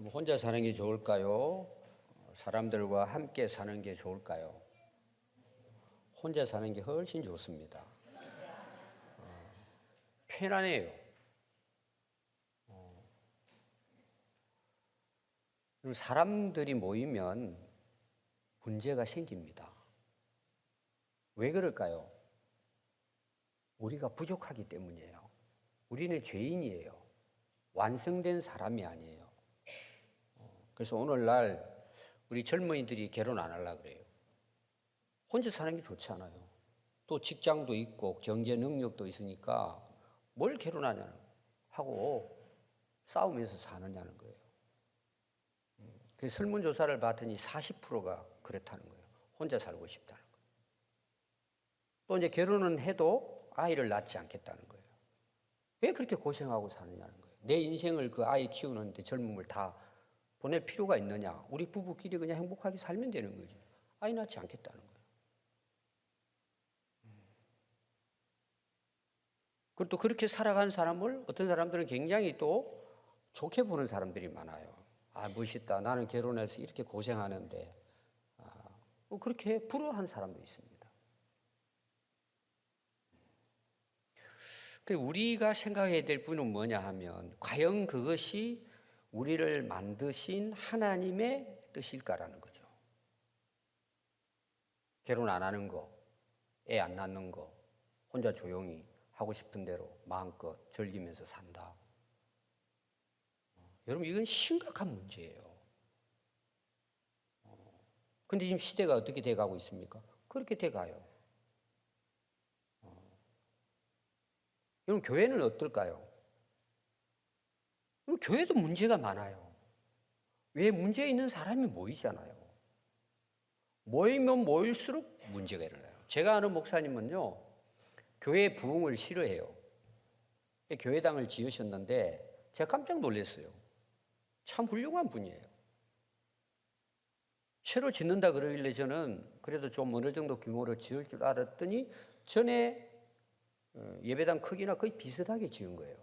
혼자 사는 게 좋을까요? 사람들과 함께 사는 게 좋을까요? 혼자 사는 게 훨씬 좋습니다. 편안해요. 그리고 사람들이 모이면 문제가 생깁니다. 왜 그럴까요? 우리가 부족하기 때문이에요. 우리는 죄인이에요. 완성된 사람이 아니에요. 그래서 오늘날 우리 젊은이들이 결혼 안 하려고 그래요. 혼자 사는 게 좋지 않아요. 또 직장도 있고 경제 능력도 있으니까 뭘 결혼하냐는 하고 싸우면서 사느냐는 거예요. 그래서 설문조사를 봤더니 40%가 그렇다는 거예요. 혼자 살고 싶다는 거예요. 또 이제 결혼은 해도 아이를 낳지 않겠다는 거예요. 왜 그렇게 고생하고 사느냐는 거예요. 내 인생을 그 아이 키우는데 젊음을 다 보낼 필요가 있느냐. 우리 부부끼리 그냥 행복하게 살면 되는 거지. 아이 낳지 않겠다는 거예요. 그리고 또 그렇게 살아간 사람을 어떤 사람들은 굉장히 또 좋게 보는 사람들이 많아요. 아, 멋있다. 나는 결혼해서 이렇게 고생하는데. 그렇게 부러워하는 사람도 있습니다. 우리가 생각해야 될 분은 뭐냐 하면 과연 그것이 우리를 만드신 하나님의 뜻일까라는 거죠. 결혼 안 하는 거, 애 안 낳는 거, 혼자 조용히 하고 싶은 대로 마음껏 즐기면서 산다. 여러분, 이건 심각한 문제예요. 근데 지금 시대가 어떻게 돼가고 있습니까? 그렇게 돼가요. 여러분, 교회는 어떨까요? 교회도 문제가 많아요. 왜 문제 있는 사람이 모이잖아요. 모이면 모일수록 문제가 일어나요. 제가 아는 목사님은요, 교회 부흥을 싫어해요. 교회당을 지으셨는데 제가 깜짝 놀랐어요. 참 훌륭한 분이에요. 새로 짓는다 그러길래 저는 그래도 좀 어느 정도 규모로 지을 줄 알았더니 전에 예배당 크기나 거의 비슷하게 지은 거예요.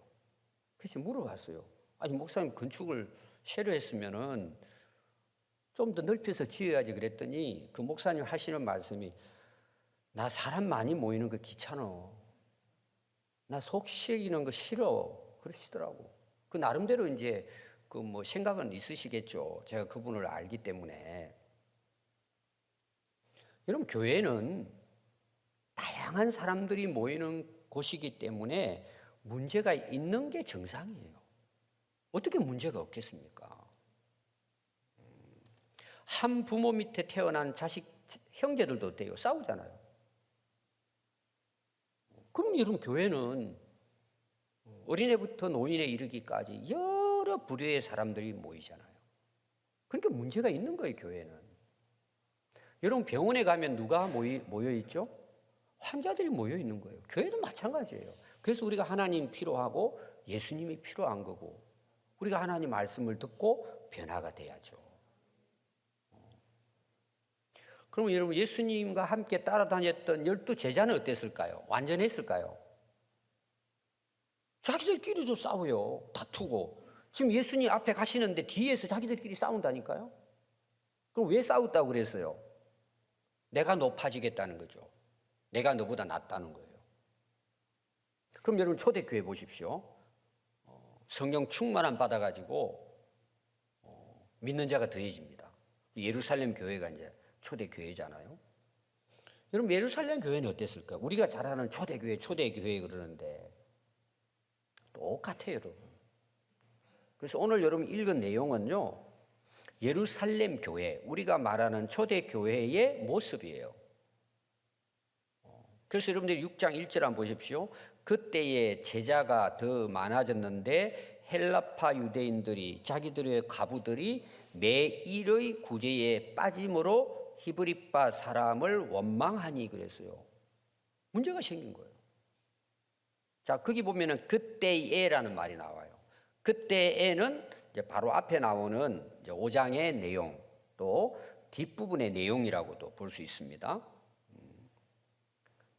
그래서 물어봤어요. 아니, 목사님 건축을 새로 했으면은 좀 더 넓혀서 지어야지 그랬더니 그 목사님 하시는 말씀이 나 사람 많이 모이는 거 귀찮아. 나 속 시기는 거 싫어. 그러시더라고. 그 나름대로 이제 그 뭐 생각은 있으시겠죠. 제가 그분을 알기 때문에. 여러분, 교회는 다양한 사람들이 모이는 곳이기 때문에 문제가 있는 게 정상이에요. 어떻게 문제가 없겠습니까? 한 부모 밑에 태어난 자식, 형제들도 어때요? 싸우잖아요. 그럼 여러분, 교회는 어린애부터 노인에 이르기까지 여러 부류의 사람들이 모이잖아요. 그러니까 문제가 있는 거예요, 교회는. 여러분, 병원에 가면 누가 모여 있죠? 환자들이 모여 있는 거예요. 교회도 마찬가지예요. 그래서 우리가 하나님 필요하고 예수님이 필요한 거고, 우리가 하나님 말씀을 듣고 변화가 돼야죠. 그러면 여러분, 예수님과 함께 따라다녔던 12 제자는 어땠을까요? 완전했을까요? 자기들끼리도 싸워요. 다투고. 지금 예수님 앞에 가시는데 뒤에서 자기들끼리 싸운다니까요. 그럼 왜 싸웠다고 그랬어요? 내가 높아지겠다는 거죠. 내가 너보다 낫다는 거예요. 그럼 여러분, 초대교회 보십시오. 성령 충만함 받아가지고 믿는 자가 더해집니다. 예루살렘 교회가 이제 초대교회잖아요. 여러분, 예루살렘 교회는 어땠을까요? 우리가 잘 아는 초대교회 그러는데 똑같아요, 여러분. 그래서 오늘 여러분 읽은 내용은요, 예루살렘 교회, 우리가 말하는 초대교회의 모습이에요. 그래서 여러분들이 6장 1절 한번 보십시오. 그때에 제자가 더 많아졌는데 헬라파 유대인들이 자기들의 과부들이 매일의 구제에 빠짐으로 히브리파 사람을 원망하니 그랬어요. 문제가 생긴 거예요. 자, 거기 보면은 그때에라는 말이 나와요. 그때에는 이제 바로 앞에 나오는 이제 5장의 내용, 또 뒷부분의 내용이라고도 볼 수 있습니다.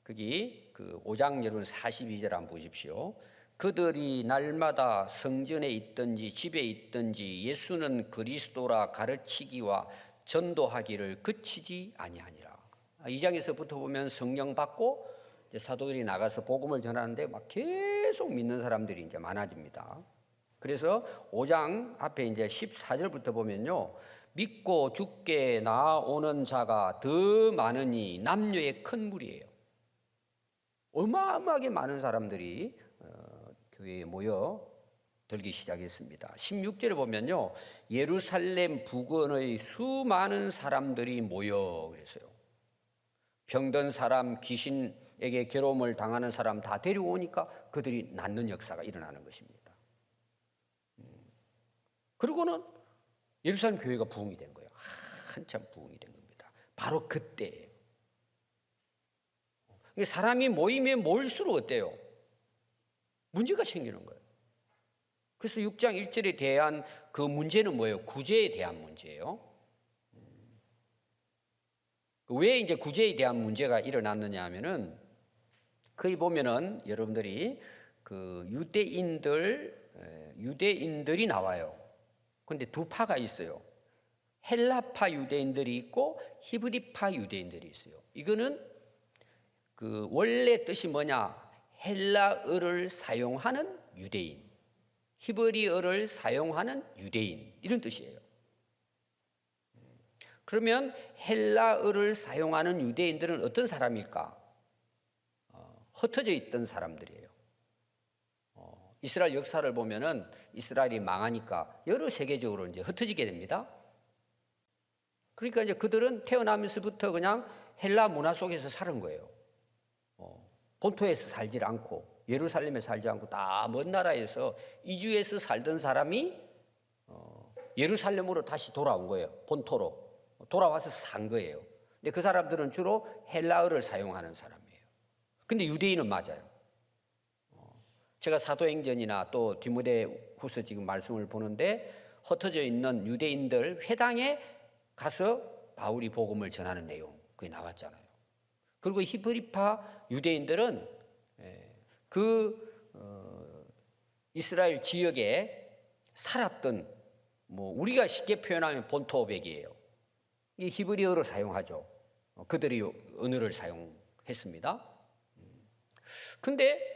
거기 그 5장 여러분 42절 한번 보십시오. 그들이 날마다 성전에 있든지 집에 있든지 예수는 그리스도라 가르치기와 전도하기를 그치지 아니하니라. 2장에서부터 보면 성령 받고 이제 사도들이 나가서 복음을 전하는데 막 계속 믿는 사람들이 이제 많아집니다. 그래서 5장 앞에 이제 14절부터 보면요, 믿고 죽게 나오는 자가 더 많으니 남녀의 큰 무리예요. 어마어마하게 많은 사람들이 교회에 모여 들기 시작했습니다. 16절에 보면요, 예루살렘 부근의 수많은 사람들이 모여 그랬어요. 병든 사람, 귀신에게 괴로움을 당하는 사람 다 데려오니까 그들이 낫는 역사가 일어나는 것입니다. 그리고는 예루살렘 교회가 부흥이 된 거예요. 한참 부흥이 된 겁니다. 바로 그때예요. 사람이 모이면 모일수록 어때요? 문제가 생기는 거예요. 그래서 6장 1절에 대한 그 문제는 뭐예요? 구제에 대한 문제예요. 왜 이제 구제에 대한 문제가 일어났느냐 하면은, 거기 보면은 여러분들이 그 유대인들이 나와요. 그런데 두 파가 있어요. 헬라파 유대인들이 있고 히브리파 유대인들이 있어요. 이거는 그 원래 뜻이 뭐냐? 헬라어를 사용하는 유대인, 히브리어를 사용하는 유대인, 이런 뜻이에요. 그러면 헬라어를 사용하는 유대인들은 어떤 사람일까? 흩어져 있던 사람들이에요. 이스라엘 역사를 보면은 이스라엘이 망하니까 여러 세계적으로 이제 흩어지게 됩니다. 그러니까 이제 그들은 태어나면서부터 그냥 헬라 문화 속에서 사는 거예요. 본토에서 살지 않고 예루살렘에 살지 않고 다 먼 나라에서 이주해서 살던 사람이 예루살렘으로 다시 돌아온 거예요. 본토로 돌아와서 산 거예요. 근데 그 사람들은 주로 헬라어를 사용하는 사람이에요. 근데 유대인은 맞아요. 제가 사도행전이나 또 디모데후서 지금 말씀을 보는데 흩어져 있는 유대인들 회당에 가서 바울이 복음을 전하는 내용 그게 나왔잖아요. 그리고 히브리파 유대인들은 이스라엘 지역에 살았던, 뭐 우리가 쉽게 표현하면 본토백이에요. 이 히브리어로 사용하죠. 그들이 언어를 사용했습니다. 근데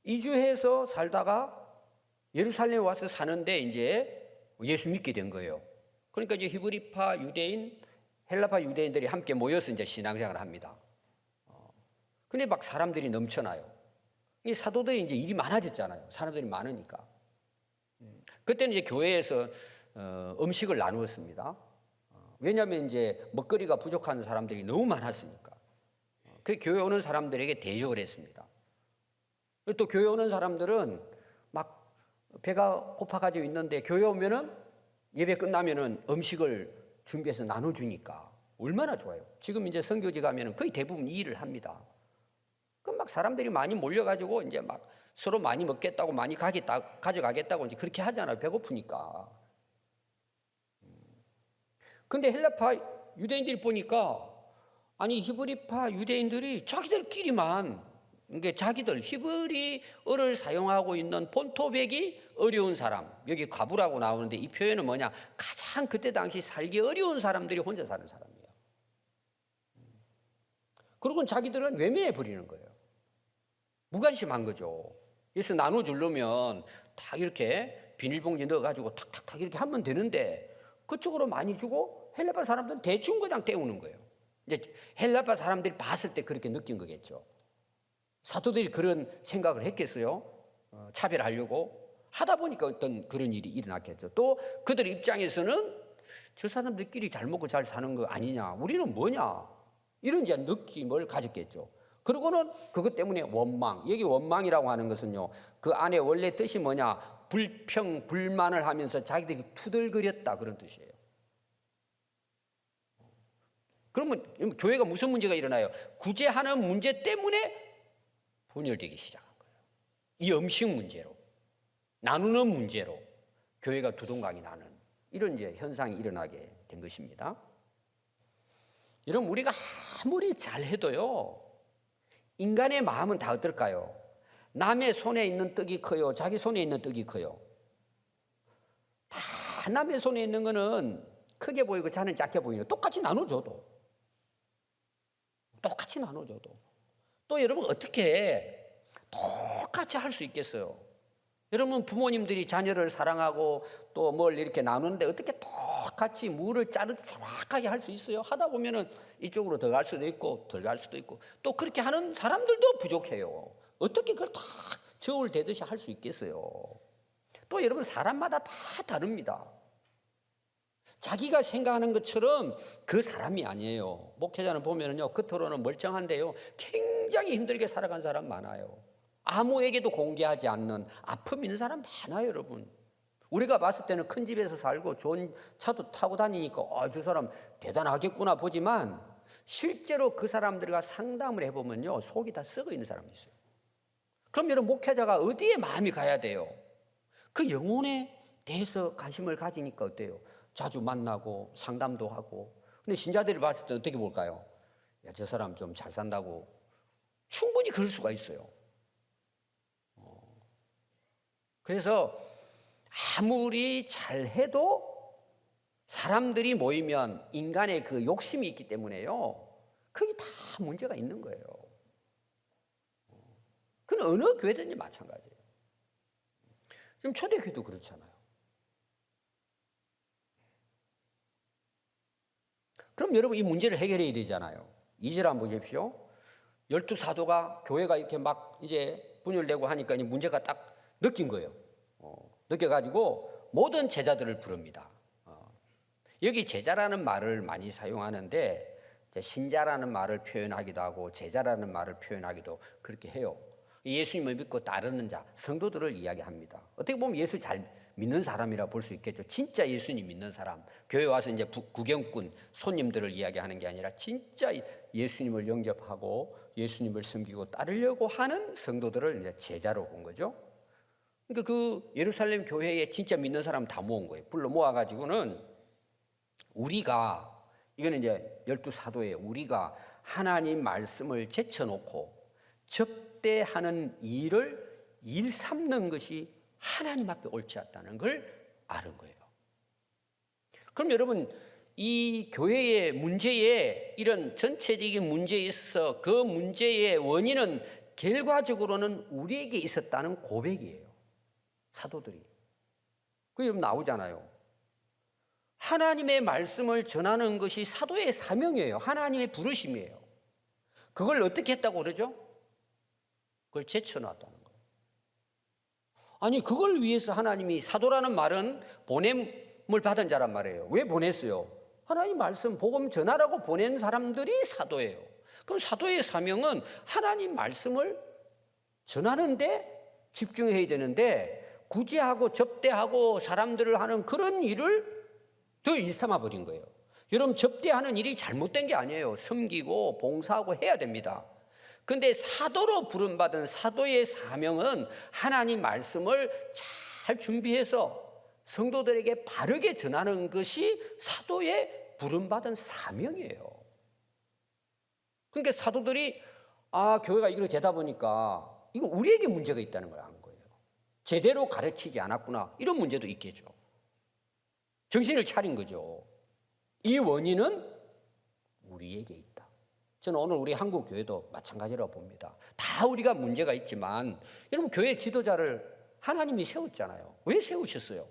이주해서 살다가 예루살렘에 와서 사는데 이제 예수 믿게 된 거예요. 그러니까 이제 히브리파 유대인, 헬라파 유대인들이 함께 모여서 이제 신앙생활을 합니다. 근데 막 사람들이 넘쳐나요. 이 사도들이 이제 일이 많아졌잖아요. 사람들이 많으니까. 그때는 이제 교회에서 음식을 나누었습니다. 왜냐하면 이제 먹거리가 부족한 사람들이 너무 많았으니까. 그 교회 오는 사람들에게 대접을 했습니다. 또 교회 오는 사람들은 막 배가 고파가지고 있는데 교회 오면은 예배 끝나면은 음식을 준비해서 나눠주니까 얼마나 좋아요. 지금 이제 선교지 가면은 거의 대부분 이 일을 합니다. 그럼 막 사람들이 많이 몰려가지고 이제 막 서로 많이 먹겠다고 많이 가져가겠다고 이제 그렇게 하잖아요. 배고프니까. 근데 헬라파 유대인들이 보니까 아니 히브리파 유대인들이 자기들끼리만, 그러니까 자기들 히브리어를 사용하고 있는 본토백이 어려운 사람, 여기 과부라고 나오는데 이 표현은 뭐냐? 가장 그때 당시 살기 어려운 사람들이 혼자 사는 사람이에요. 그리고 자기들은 외면해 버리는 거예요. 무관심한 거죠. 그래서 나눠주려면 딱 이렇게 비닐봉지 넣어가지고 탁탁탁 이렇게 하면 되는데 그쪽으로 많이 주고 헬라파 사람들은 대충 그냥 때우는 거예요. 이제 헬라파 사람들이 봤을 때 그렇게 느낀 거겠죠. 사도들이 그런 생각을 했겠어요? 차별하려고 하다 보니까 어떤 그런 일이 일어났겠죠. 또 그들 입장에서는 저 사람들끼리 잘 먹고 잘 사는 거 아니냐, 우리는 뭐냐, 이런 이제 느낌을 가졌겠죠. 그리고는 그것 때문에 원망, 여기 원망이라고 하는 것은요, 그 안에 원래 뜻이 뭐냐, 불평, 불만을 하면서 자기들이 투덜거렸다, 그런 뜻이에요. 그러면 교회가 무슨 문제가 일어나요? 구제하는 문제 때문에 분열되기 시작한 거예요. 이 음식 문제로, 나누는 문제로 교회가 두동강이 나는 이런 이제 현상이 일어나게 된 것입니다. 여러분, 우리가 아무리 잘해도요, 인간의 마음은 다 어떨까요? 남의 손에 있는 떡이 커요? 자기 손에 있는 떡이 커요? 다 남의 손에 있는 거는 크게 보이고 자는 작게 보이요. 똑같이 나눠줘도. 또 여러분 어떻게 똑같이 할 수 있겠어요? 여러분 부모님들이 자녀를 사랑하고 또 뭘 이렇게 나누는데 어떻게 똑같이 무를 자르듯 정확하게 할 수 있어요? 하다 보면은 이쪽으로 더 갈 수도 있고 덜 갈 수도 있고 또 그렇게 하는 사람들도 부족해요. 어떻게 그걸 다 저울 대듯이 할 수 있겠어요? 또 여러분 사람마다 다 다릅니다. 자기가 생각하는 것처럼 그 사람이 아니에요. 목회자는 보면은요, 겉으로는 멀쩡한데요, 굉장히 힘들게 살아간 사람 많아요. 아무에게도 공개하지 않는 아픔 있는 사람 많아요, 여러분. 우리가 봤을 때는 큰 집에서 살고 좋은 차도 타고 다니니까 저 사람 대단하겠구나 보지만 실제로 그 사람들과 상담을 해보면요, 속이 다 썩어 있는 사람이 있어요. 그럼 여러분 목회자가 어디에 마음이 가야 돼요? 그 영혼에 대해서 관심을 가지니까 어때요? 자주 만나고 상담도 하고. 근데 신자들이 봤을 때 어떻게 볼까요? 야, 저 사람 좀 잘 산다고. 충분히 그럴 수가 있어요. 그래서 아무리 잘해도 사람들이 모이면 인간의 그 욕심이 있기 때문에요, 그게 다 문제가 있는 거예요. 그건 어느 교회든지 마찬가지예요. 지금 초대교회도 그렇잖아요. 그럼 여러분 이 문제를 해결해야 되잖아요. 2절 한번 보십시오. 12사도가 교회가 이렇게 막 이제 분열되고 하니까 이 문제가 딱 느낀 거예요. 느껴가지고 모든 제자들을 부릅니다. 여기 제자라는 말을 많이 사용하는데 신자라는 말을 표현하기도 하고 제자라는 말을 표현하기도 그렇게 해요. 예수님을 믿고 따르는 자, 성도들을 이야기합니다. 어떻게 보면 예수 잘 믿는 사람이라 볼 수 있겠죠. 진짜 예수님 믿는 사람, 교회 와서 이제 구경꾼 손님들을 이야기하는 게 아니라 진짜 예수님을 영접하고 예수님을 섬기고 따르려고 하는 성도들을 이제 제자로 본 거죠. 그러니까 그 예루살렘 교회에 진짜 믿는 사람 다 모은 거예요. 불러 모아가지고는 우리가, 이거는 이제 12사도에 우리가 하나님 말씀을 제쳐놓고 접대하는 일을 일 삼는 것이 하나님 앞에 옳지 않다는 걸 아는 거예요. 그럼 여러분 이 교회의 문제에, 이런 전체적인 문제에 있어서 그 문제의 원인은 결과적으로는 우리에게 있었다는 고백이에요. 사도들이. 그게 여러분 나오잖아요. 하나님의 말씀을 전하는 것이 사도의 사명이에요. 하나님의 부르심이에요. 그걸 어떻게 했다고 그러죠? 그걸 제쳐놨다는 거예요. 아니 그걸 위해서 하나님이, 사도라는 말은 보냄을 받은 자란 말이에요. 왜 보냈어요? 하나님 말씀 복음 전하라고 보낸 사람들이 사도예요. 그럼 사도의 사명은 하나님 말씀을 전하는데 집중해야 되는데 구제하고 접대하고 사람들을 하는 그런 일을 더 일삼아 버린 거예요. 여러분 접대하는 일이 잘못된 게 아니에요. 섬기고 봉사하고 해야 됩니다. 그런데 사도로 부름받은 사도의 사명은 하나님 말씀을 잘 준비해서 성도들에게 바르게 전하는 것이 사도의 부름받은 사명이에요. 그러니까 사도들이 교회가 이렇게 되다 보니까 이거 우리에게 문제가 있다는 걸 안 거예요. 제대로 가르치지 않았구나, 이런 문제도 있겠죠. 정신을 차린 거죠. 이 원인은 우리에게 있다. 저는 오늘 우리 한국 교회도 마찬가지라고 봅니다. 다 우리가 문제가 있지만 여러분 교회 지도자를 하나님이 세웠잖아요. 왜 세우셨어요?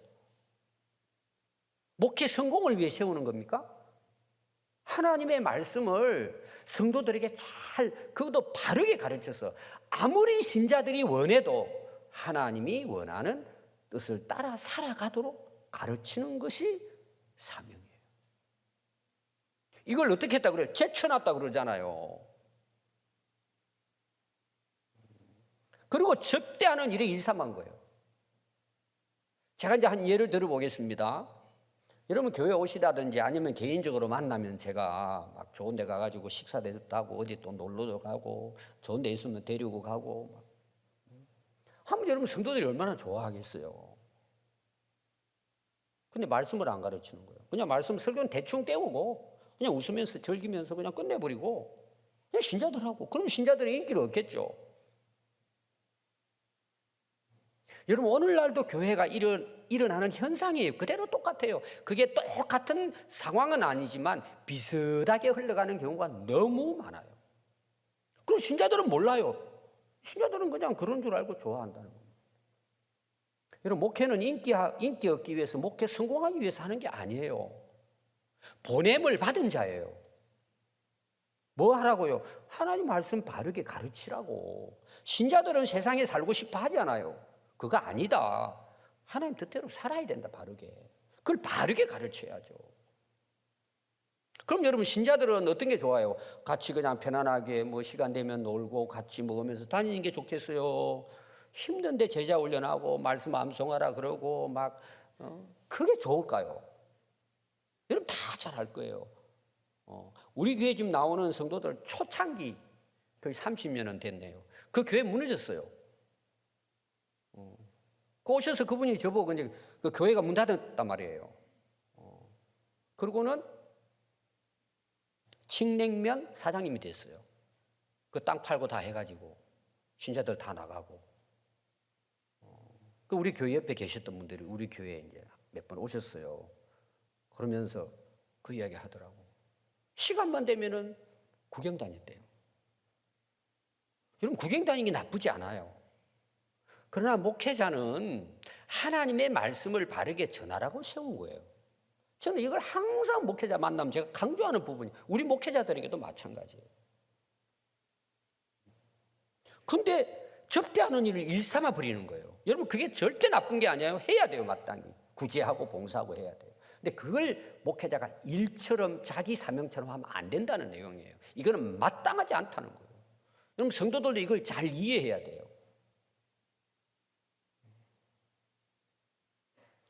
목회 성공을 위해 세우는 겁니까? 하나님의 말씀을 성도들에게 잘, 그것도 바르게 가르쳐서 아무리 신자들이 원해도 하나님이 원하는 뜻을 따라 살아가도록 가르치는 것이 사명이에요. 이걸 어떻게 했다 그래요? 제쳐놨다 그러잖아요. 그리고 접대하는 일에 일삼한 거예요. 제가 이제 한 예를 들어보겠습니다. 여러분 교회 오시다든지 아니면 개인적으로 만나면 제가 막 좋은 데 가가지고 식사 대접도 하고 어디 또 놀러도 가고 좋은 데 있으면 데리고 가고 막. 하면 여러분 성도들이 얼마나 좋아하겠어요. 근데 말씀을 안 가르치는 거예요. 그냥 말씀 설교는 대충 때우고 그냥 웃으면서 즐기면서 그냥 끝내버리고 그냥 신자들하고, 그럼 신자들의 인기를 얻겠죠. 여러분 오늘날도 교회가 일어나는 현상이에요. 그대로 똑같아요. 그게 똑같은 상황은 아니지만 비슷하게 흘러가는 경우가 너무 많아요. 그럼 신자들은 몰라요. 신자들은 그냥 그런 줄 알고 좋아한다는 겁니다. 여러분 목회는 인기 얻기 위해서, 목회 성공하기 위해서 하는 게 아니에요. 보냄을 받은 자예요. 뭐 하라고요? 하나님 말씀 바르게 가르치라고. 신자들은 세상에 살고 싶어 하잖아요. 그거 아니다. 하나님 뜻대로 살아야 된다, 바르게. 그걸 바르게 가르쳐야죠. 그럼 여러분 신자들은 어떤 게 좋아요? 같이 그냥 편안하게 뭐 시간 되면 놀고 같이 먹으면서 다니는 게 좋겠어요? 힘든데 제자 훈련하고 말씀 암송하라 그러고 막 그게 좋을까요? 여러분 다 잘 알 거예요. 우리 교회 지금 나오는 성도들 초창기 거의 30년은 됐네요. 그 교회 무너졌어요. 그 오셔서 그분이 저보고 이제 그 교회가 문 닫았단 말이에요. 그러고는 칡냉면 사장님이 됐어요. 그 땅 팔고 다 해가지고 신자들 다 나가고. 그 우리 교회 옆에 계셨던 분들이 우리 교회에 이제 몇 번 오셨어요. 그러면서 그 이야기 하더라고. 시간만 되면은 구경 다녔대요. 여러분 구경 다니는 게 나쁘지 않아요. 그러나 목회자는 하나님의 말씀을 바르게 전하라고 세운 거예요. 저는 이걸 항상 목회자 만나면 제가 강조하는 부분이 우리 목회자들에게도 마찬가지예요. 근데 접대하는 일을 일삼아 버리는 거예요. 여러분 그게 절대 나쁜 게 아니에요. 해야 돼요, 마땅히. 구제하고 봉사하고 해야 돼요. 근데 그걸 목회자가 일처럼 자기 사명처럼 하면 안 된다는 내용이에요. 이거는 마땅하지 않다는 거예요. 여러분 성도들도 이걸 잘 이해해야 돼요.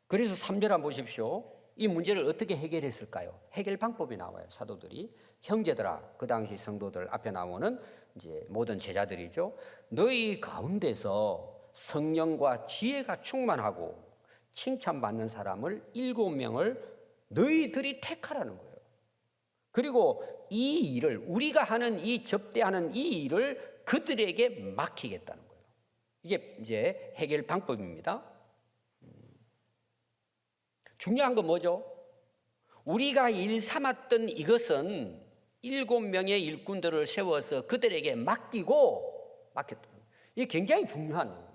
그래서 3절 한번 보십시오. 이 문제를 어떻게 해결했을까요? 해결 방법이 나와요. 사도들이 형제들아, 그 당시 성도들 앞에 나오는 이제 모든 제자들이죠. 너희 가운데서 성령과 지혜가 충만하고 칭찬받는 사람을 7명을 너희들이 택하라는 거예요. 그리고 이 일을 우리가 하는 이 접대하는 이 일을 그들에게 맡기겠다는 거예요. 이게 이제 해결 방법입니다. 중요한 건 뭐죠? 우리가 일 삼았던 이것은 7명의 일꾼들을 세워서 그들에게 맡겼다. 이게 굉장히 중요한 거예요.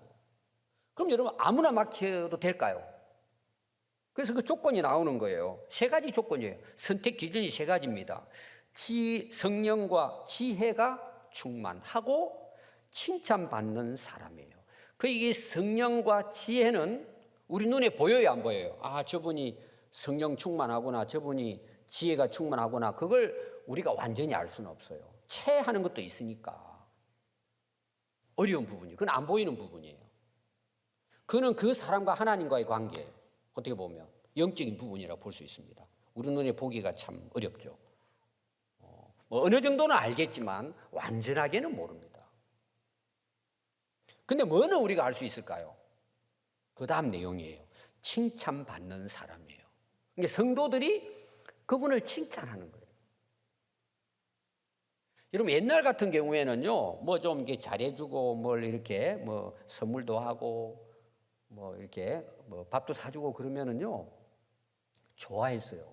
그럼 여러분 아무나 맡겨도 될까요? 그래서 그 조건이 나오는 거예요. 3가지 조건이에요. 선택 기준이 3가지입니다. 성령과 지혜가 충만하고 칭찬받는 사람이에요. 그 이게 성령과 지혜는 우리 눈에 보여요, 안 보여요? 아, 저분이 성령 충만하구나, 저분이 지혜가 충만하구나. 그걸 우리가 완전히 알 수는 없어요. 체하는 것도 있으니까. 어려운 부분이에요. 그건 안 보이는 부분이에요. 그는 그 사람과 하나님과의 관계예요. 어떻게 보면 영적인 부분이라고 볼 수 있습니다. 우리 눈에 보기가 참 어렵죠. 뭐 어느 정도는 알겠지만 완전하게는 모릅니다. 근데 뭐는 우리가 알 수 있을까요? 그 다음 내용이에요. 칭찬받는 사람이에요. 그러니까 성도들이 그분을 칭찬하는 거예요. 여러분 옛날 같은 경우에는요, 뭐 좀 이렇게 잘해주고 뭘 이렇게 뭐 선물도 하고 뭐 이렇게 뭐 밥도 사주고 그러면은요 좋아했어요.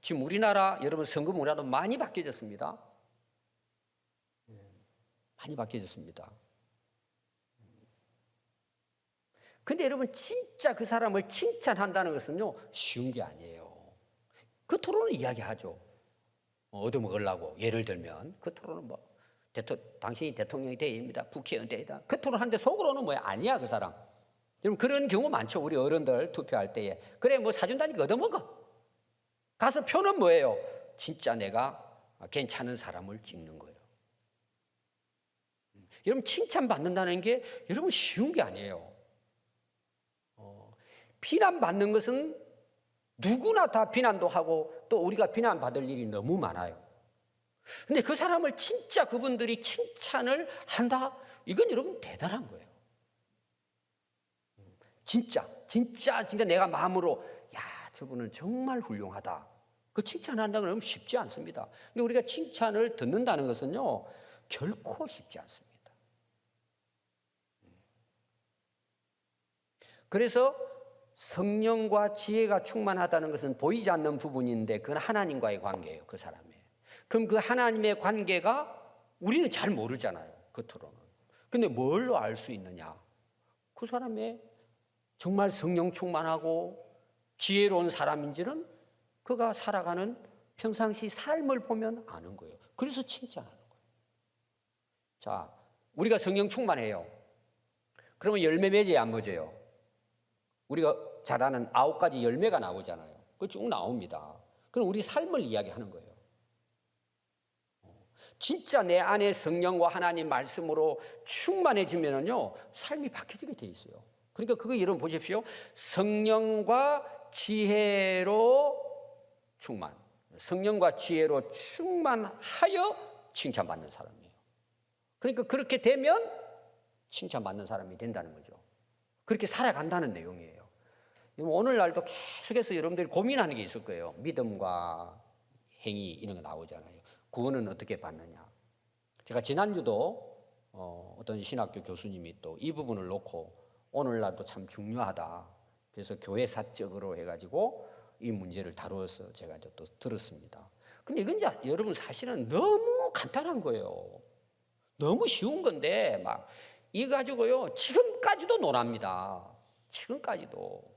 지금 우리나라 여러분 성금 문화도 많이 바뀌어졌습니다. 많이 바뀌어졌습니다. 근데 여러분 진짜 그 사람을 칭찬한다는 것은요 쉬운 게 아니에요. 그 토론은 이야기하죠. 얻어먹으려고 예를 들면 그 토론은 뭐 당신이 대통령이 돼야 됩니다. 국회의원 돼야 된다. 그 토론 하는데 속으로는 뭐야 아니야 그 사람. 여러분 그런 경우 많죠. 우리 어른들 투표할 때에 그래 뭐 사준다니까 얻어먹어. 가서 표는 뭐예요? 진짜 내가 괜찮은 사람을 찍는 거예요. 여러분 칭찬받는다는 게 여러분 쉬운 게 아니에요. 비난받는 것은 누구나 다 비난도 하고 또 우리가 비난받을 일이 너무 많아요. 근데 그 사람을 진짜 그분들이 칭찬을 한다? 이건 여러분 대단한 거예요. 진짜 내가 마음으로 야 저분은 정말 훌륭하다. 그 칭찬한다는 건 쉽지 않습니다. 근데 우리가 칭찬을 듣는다는 것은요 결코 쉽지 않습니다. 그래서 성령과 지혜가 충만하다는 것은 보이지 않는 부분인데 그건 하나님과의 관계예요. 그 사람의. 그럼 그 하나님의 관계가 우리는 잘 모르잖아요. 겉으로는. 근데 뭘로 알 수 있느냐? 그 사람의 정말 성령 충만하고 지혜로운 사람인지는 그가 살아가는 평상시 삶을 보면 아는 거예요. 그래서 칭찬하는 거예요. 자, 우리가 성령 충만해요. 그러면 열매 맺어야 안 맺어요? 우리가 잘 아는 9가지 열매가 나오잖아요. 그거 쭉 나옵니다. 그럼 우리 삶을 이야기하는 거예요. 진짜 내 안에 성령과 하나님 말씀으로 충만해지면요, 삶이 바뀌게 돼 있어요. 그러니까 그거 여러분 보십시오. 성령과 지혜로 충만. 성령과 지혜로 충만하여 칭찬받는 사람이에요. 그러니까 그렇게 되면 칭찬받는 사람이 된다는 거죠. 그렇게 살아간다는 내용이에요. 오늘날도 계속해서 여러분들이 고민하는 게 있을 거예요. 믿음과 행위 이런 거 나오잖아요. 구원은 어떻게 받느냐. 제가 지난주도 어떤 신학교 교수님이 또 이 부분을 놓고 오늘날도 참 중요하다. 그래서 교회사적으로 해가지고 이 문제를 다루어서 제가 이제 또 들었습니다. 근데 이건 이제 여러분 사실은 너무 간단한 거예요. 너무 쉬운 건데 막 이 가지고요 지금까지도 논합니다. 지금까지도.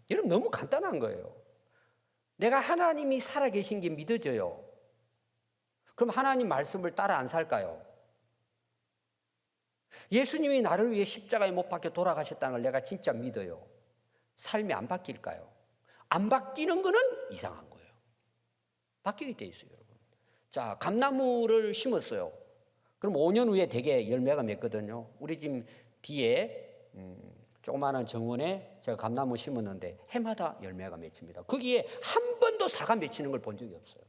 여러분 너무 간단한 거예요. 내가 하나님이 살아계신 게 믿어져요. 그럼 하나님 말씀을 따라 안 살까요? 예수님이 나를 위해 십자가에 못 박혀 돌아가셨다는 걸 내가 진짜 믿어요. 삶이 안 바뀔까요? 안 바뀌는 거는 이상한 거예요. 바뀌게 돼 있어요, 여러분. 자, 감나무를 심었어요. 그럼 5년 후에 되게 열매가 맺거든요. 우리 집 뒤에 조그마한 정원에 제가 감나무 심었는데 해마다 열매가 맺힙니다. 거기에 한 번도 사과 맺히는 걸 본 적이 없어요.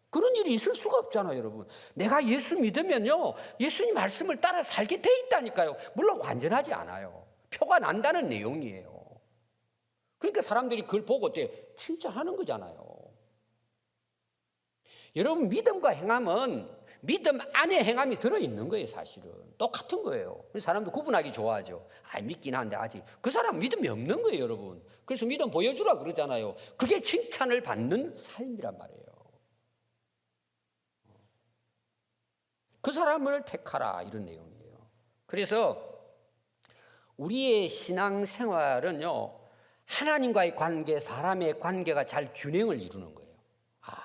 그런 일이 있을 수가 없잖아요, 여러분. 내가 예수 믿으면요, 예수님 말씀을 따라 살게 돼 있다니까요. 물론 완전하지 않아요. 표가 난다는 내용이에요. 그러니까 사람들이 그걸 보고 어때요? 칭찬하는 거잖아요. 여러분, 믿음과 행함은 믿음 안에 행함이 들어있는 거예요, 사실은. 똑같은 거예요. 사람도 구분하기 좋아하죠. 믿긴 한데 아직. 그 사람 믿음이 없는 거예요, 여러분. 그래서 믿음 보여주라 그러잖아요. 그게 칭찬을 받는 삶이란 말이에요. 그 사람을 택하라, 이런 내용이에요. 그래서 우리의 신앙생활은요, 하나님과의 관계, 사람의 관계가 잘 균형을 이루는 거예요.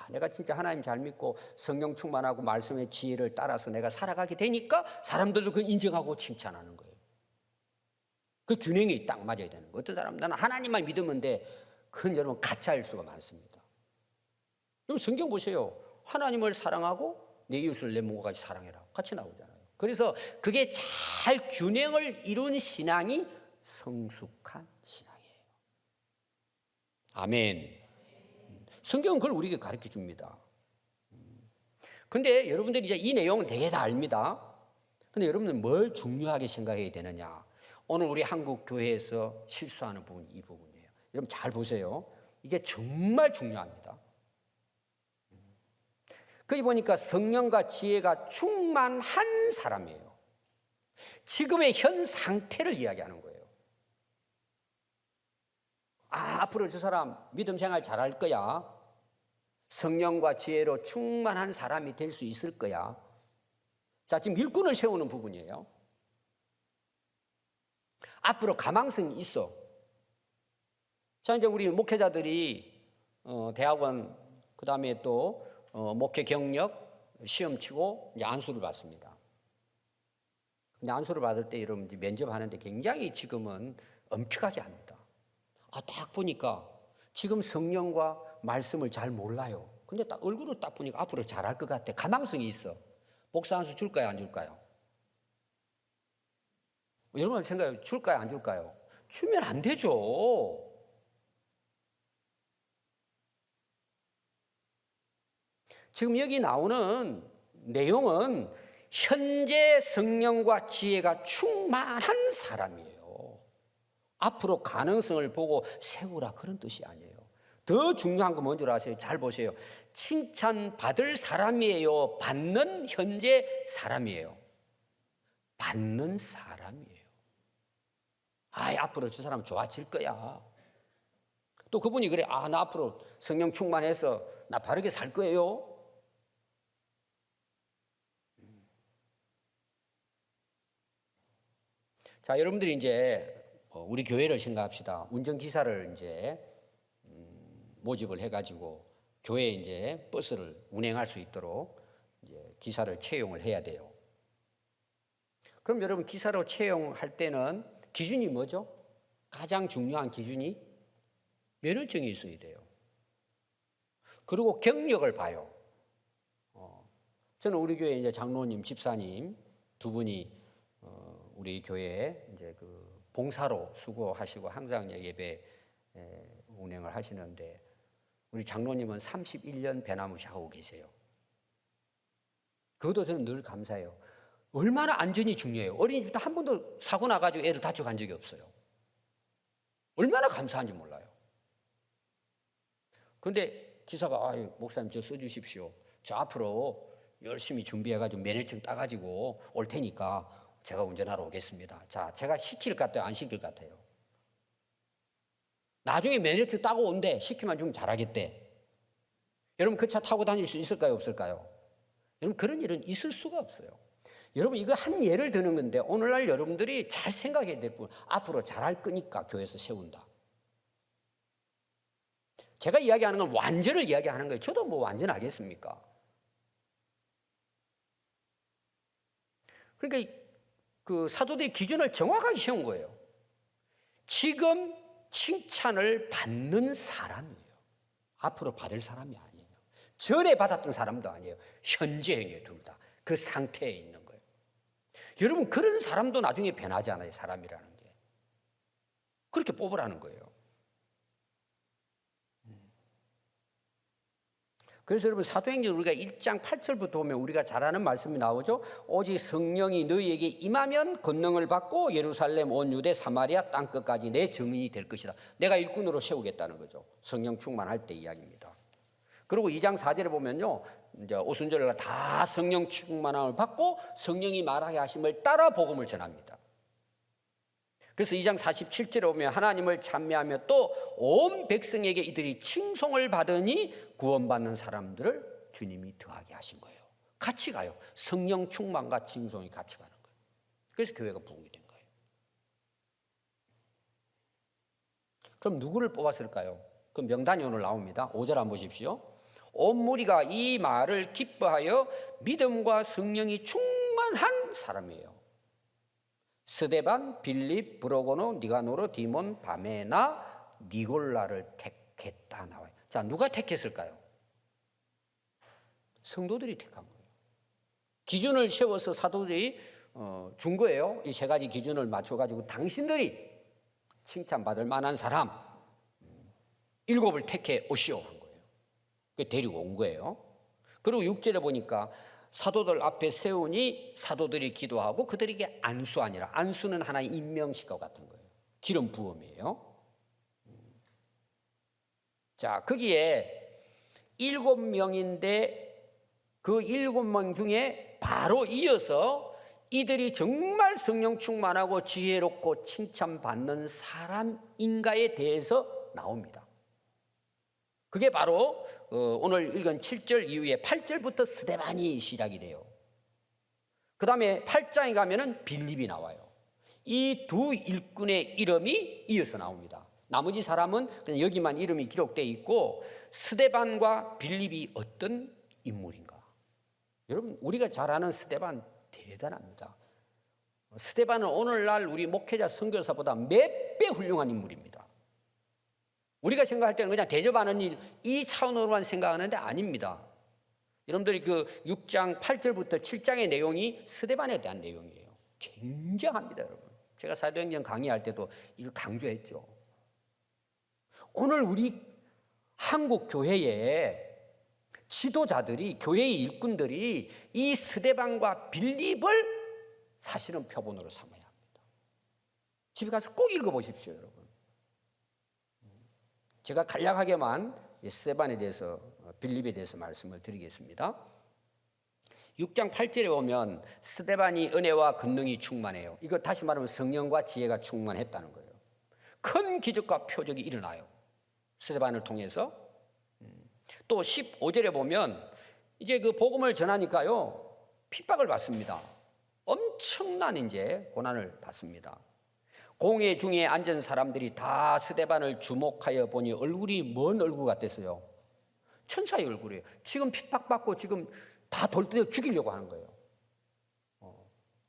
내가 진짜 하나님 잘 믿고 성령 충만하고 말씀의 지혜를 따라서 내가 살아가게 되니까 사람들도 그걸 인정하고 칭찬하는 거예요. 그 균형이 딱 맞아야 되는 거예요. 어떤 사람은 나는 하나님만 믿으면 돼. 그건 여러분 가짜일 수가 많습니다. 여러분 성경 보세요. 하나님을 사랑하고 내 이웃을 내 몸과 같이 사랑해라. 같이 나오잖아요. 그래서 그게 잘 균형을 이룬 신앙이 성숙한 신앙이에요. 아멘. 성경은 그걸 우리에게 가르쳐 줍니다. 그런데 여러분들이 이제 이 내용은 되게 다 압니다. 그런데 여러분들은 뭘 중요하게 생각해야 되느냐? 오늘 우리 한국 교회에서 실수하는 부분이 이 부분이에요. 여러분 잘 보세요. 이게 정말 중요합니다. 거기 보니까 성령과 지혜가 충만한 사람이에요. 지금의 현 상태를 이야기하는 거예요. 앞으로 저 사람 믿음 생활 잘할 거야. 성령과 지혜로 충만한 사람이 될 수 있을 거야. 자, 지금 일꾼을 세우는 부분이에요. 앞으로 가망성이 있어. 자, 이제 우리 목회자들이 대학원 그다음에 또 목회 경력 시험 치고 이제 안수를 받습니다. 근데 안수를 받을 때 여러분 이제 면접하는데 굉장히 지금은 엄격하게 합니다. 딱 보니까 지금 성령과 말씀을 잘 몰라요. 근데 딱 얼굴을 딱 보니까 앞으로 잘할 것 같아. 가망성이 있어. 목사 안수 줄까요, 안 줄까요? 여러분 생각해요. 줄까요, 안 줄까요? 주면 안 되죠. 지금 여기 나오는 내용은 현재 성령과 지혜가 충만한 사람이에요. 앞으로 가능성을 보고 세우라 그런 뜻이 아니에요. 더 중요한 건 뭔지 아세요? 잘 보세요. 칭찬받을 사람이에요? 받는 현재 사람이에요? 받는 사람이에요. 앞으로 저 사람 좋아질 거야. 또 그분이 그래, 나 앞으로 성령 충만해서 나 바르게 살 거예요. 자, 여러분들이 이제 우리 교회를 생각합시다. 운전기사를 이제 모집을 해가지고 교회에 이제 버스를 운행할 수 있도록 이제 기사를 채용을 해야 돼요. 그럼 여러분 기사로 채용할 때는 기준이 뭐죠? 가장 중요한 기준이 면허증이 있어야 돼요. 그리고 경력을 봐요. 저는 우리 교회 이제 장로님, 집사님 두 분이 우리 교회에 이제 그 봉사로 수고하시고 항상 예배 운행을 하시는데 우리 장로님은 31년 배나무시 하고 계세요. 그것도 저는 늘 감사해요. 얼마나 안전이 중요해요. 어린이집도 한 번도 사고 나가지고 애를 다쳐간 적이 없어요. 얼마나 감사한지 몰라요. 그런데 기사가 목사님 저 써주십시오. 저 앞으로 열심히 준비해가지고 면허증 따가지고 올 테니까 제가 운전하러 오겠습니다. 자, 제가 시킬 것 같아요? 안 시킬 것 같아요? 나중에 면허증 따고 온대. 시키면 좀 잘하겠대. 여러분 그 차 타고 다닐 수 있을까요? 없을까요? 여러분 그런 일은 있을 수가 없어요. 여러분 이거 한 예를 드는 건데 오늘날 여러분들이 잘 생각해야 될 분, 앞으로 잘할 거니까 교회에서 세운다. 제가 이야기하는 건 완전을 이야기하는 거예요. 저도 뭐 완전하겠습니까? 그러니까 그 사도들이 기준을 정확하게 세운 거예요. 지금 칭찬을 받는 사람이에요. 앞으로 받을 사람이 아니에요. 전에 받았던 사람도 아니에요. 현재예요, 둘 다. 그 상태에 있는 거예요. 여러분 그런 사람도 나중에 변하지 않아요, 사람이라는 게. 그렇게 뽑으라는 거예요. 그래서 여러분 사도행전 우리가 1장 8절부터 보면 우리가 잘 아는 말씀이 나오죠. 오직 성령이 너희에게 임하면 권능을 받고 예루살렘 온 유대 사마리아 땅끝까지 내 증인이 될 것이다. 내가 일꾼으로 세우겠다는 거죠. 성령 충만할 때 이야기입니다. 그리고 2장 4절에 보면요, 이제 오순절날 다 성령 충만함을 받고 성령이 말하게 하심을 따라 복음을 전합니다. 그래서 2장 47절에 보면 하나님을 찬미하며 또 온 백성에게 이들이 칭송을 받으니 구원받는 사람들을 주님이 더하게 하신 거예요. 같이 가요. 성령 충만과 칭송이 같이 가는 거예요. 그래서 교회가 부흥이 된 거예요. 그럼 누구를 뽑았을까요? 그 명단이 오늘 나옵니다. 5절 한번 보십시오. 온 무리가 이 말을 기뻐하여 믿음과 성령이 충만한 사람이에요. 스데반, 빌립, 브로고노, 니가노르, 디몬, 바메나, 니골라를 택했다 나와요. 자, 누가 택했을까요? 성도들이 택한 거예요. 기준을 세워서 사도들이 준 거예요. 이 세 가지 기준을 맞춰가지고 당신들이 칭찬받을 만한 사람 7을 택해 오시오 한 거예요. 데리고 온 거예요. 그리고 6절에 보니까 사도들 앞에 세우니 사도들이 기도하고 그들에게 안수하니라. 안수는 하나의 임명식과 같은 거예요. 기름 부음이에요. 자, 거기에 7명인데 그 7명 중에 바로 이어서 이들이 정말 성령 충만하고 지혜롭고 칭찬받는 사람인가에 대해서 나옵니다. 그게 바로 오늘 읽은 7절 이후에 8절부터 스데반이 시작이 돼요. 그 다음에 8장에 가면은 빌립이 나와요. 이 두 일꾼의 이름이 이어서 나옵니다. 나머지 사람은 그냥 여기만 이름이 기록되어 있고 스데반과 빌립이 어떤 인물인가? 여러분 우리가 잘 아는 스데반 대단합니다. 스데반은 오늘날 우리 목회자 선교사보다 몇 배 훌륭한 인물입니다. 우리가 생각할 때는 그냥 대접하는 일, 이 차원으로만 생각하는데 아닙니다. 여러분들이 그 6장 8절부터 7장의 내용이 스데반에 대한 내용이에요. 굉장합니다, 여러분. 제가 사도행전 강의할 때도 이거 강조했죠. 오늘 우리 한국 교회의 지도자들이, 교회의 일꾼들이 이 스데반과 빌립을 사실은 표본으로 삼아야 합니다. 집에 가서 꼭 읽어보십시오, 여러분. 제가 간략하게만 스데반에 대해서, 빌립에 대해서 말씀을 드리겠습니다. 6장 8절에 보면 스데반이 은혜와 권능이 충만해요. 이거 다시 말하면 성령과 지혜가 충만했다는 거예요. 큰 기적과 표적이 일어나요. 스데반을 통해서. 또 15절에 보면 이제 그 복음을 전하니까요, 핍박을 받습니다. 엄청난 이제 고난을 받습니다. 공회 중에 앉은 사람들이 다 스데반을 주목하여 보니 얼굴이 뭔 얼굴 같았어요? 천사의 얼굴이에요. 지금 핍박받고 지금 다 돌려 죽이려고 하는 거예요.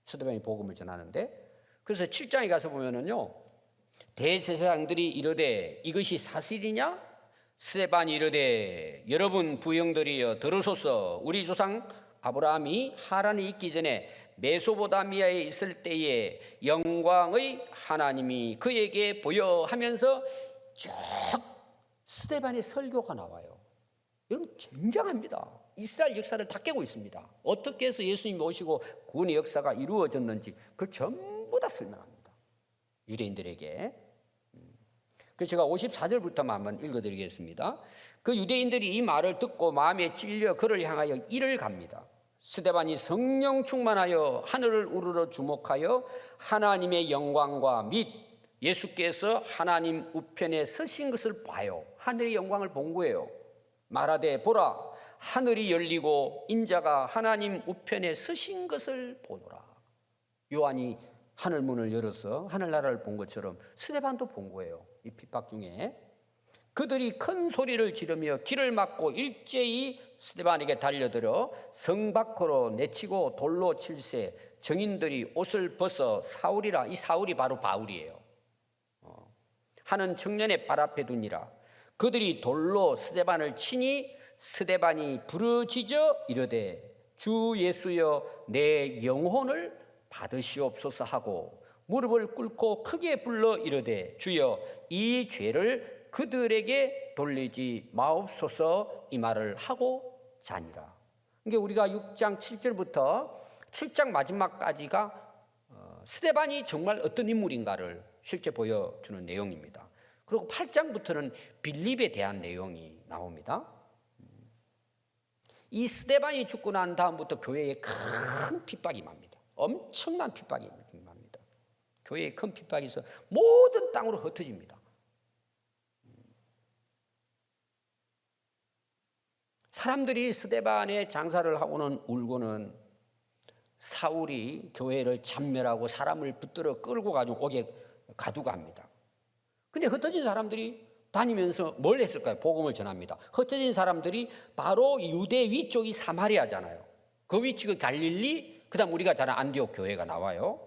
스데반이 복음을 전하는데, 그래서 7장에 가서 보면은요, 대제사장들이 이르되 이것이 사실이냐? 스데반이 이르되 여러분 부형들이여 들으소서. 우리 조상 아브라함이 하란에 있기 전에 메소포타미아에 있을 때에 영광의 하나님이 그에게 보여 하면서 쭉 스데반의 설교가 나와요. 여러분 굉장합니다. 이스라엘 역사를 다 깨고 있습니다. 어떻게 해서 예수님이 오시고 구원의 역사가 이루어졌는지 그걸 전부 다 설명합니다. 유대인들에게. 그래서 제가 54절부터만 한번 읽어드리겠습니다. 그 유대인들이 이 말을 듣고 마음에 찔려 그를 향하여 이를 갑니다. 스데반이 성령 충만하여 하늘을 우러러 주목하여 하나님의 영광과 및 예수께서 하나님 우편에 서신 것을 봐요. 하늘의 영광을 본 거예요. 말하되 보라 하늘이 열리고 인자가 하나님 우편에 서신 것을 보노라. 요한이 하늘 문을 열어서 하늘나라를 본 것처럼 스데반도 본 거예요. 이 핍박 중에 그들이 큰 소리를 지르며 길을 막고 일제히 스데반에게 달려들어 성 밖으로 내치고 돌로 칠세 정인들이 옷을 벗어 사울이라, 이 사울이 바로 바울이에요, 하는 청년의 발 앞에 두니라. 그들이 돌로 스데반을 치니 스데반이 부르짖어 이르되 주 예수여 내 영혼을 받으시옵소서 하고 무릎을 꿇고 크게 불러 이르되 주여 이 죄를 그들에게 돌리지 마옵소서 이 말을 하고 자니라. 그러니까 우리가 6장 7절부터 7장 마지막까지가 스데반이 정말 어떤 인물인가를 실제 보여주는 내용입니다. 그리고 8장부터는 빌립에 대한 내용이 나옵니다. 이 스데반이 죽고 난 다음부터 교회에 큰 핍박이 임합니다. 엄청난 핍박이 임합니다. 교회에 큰 핍박이 있어 모든 땅으로 흩어집니다. 사람들이 스데반의 장사를 하고는 울고는 사울이 교회를 참멸하고 사람을 붙들어 끌고 가지고 옥에 가두고 합니다. 근데 흩어진 사람들이 다니면서 뭘 했을까요? 복음을 전합니다. 흩어진 사람들이 바로 유대 위쪽이 사마리아잖아요. 그 위쪽이 갈릴리, 그 다음 우리가 잘 아는 안디옥 교회가 나와요.